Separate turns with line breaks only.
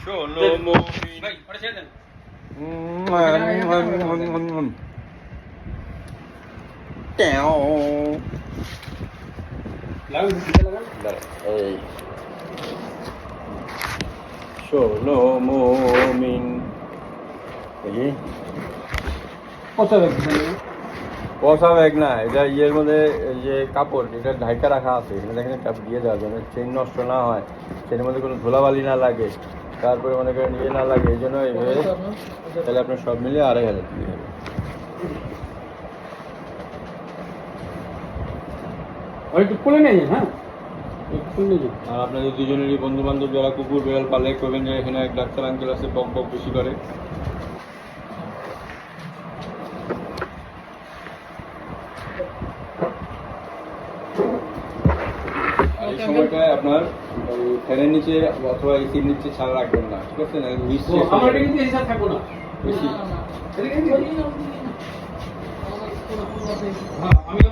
শোনো মমিন
ভাই ওটা ছেড়ে দেন। লাগান দিতে লাগান।
এই শোনো মমিন দেখি
কত লাগবে?
পচা ব্যাগ না, এটা ইয়ের মধ্যে এই যে কাপড়, এটা ঢাকা রাখা আছে, এখানে দেখেন চাপ দিয়ে দেওয়া যাবে, চেন নষ্ট না হয়, চেনের মধ্যে কোনো ধুলাবালি না লাগে, তারপরে মনে করেন ইয়ে না লাগে, এই জন্য এইভাবে। তাহলে আপনার সব মিলিয়ে 2500 টাকা হবে।
আর একটু খুলে নিয়ে যান, হ্যাঁ একটু খুলে নিয়ে যান।
আর আপনাদের দুজনেরই বন্ধু বান্ধব যারা কুকুর বিড়াল পালে, করবেন যে এখানে এক ডাক্তার আঙ্কেল আছে, বক বক বেশি করে। আর এই সময়টায় আপনার ওই ফ্যানের নিচে অথবা এসির নিচে ছাড়া রাখবেন না, ঠিক আছে? না
আমার এটা কিন্তু হিসাব থাকবো না।
বেশি
হ্যাঁ আমি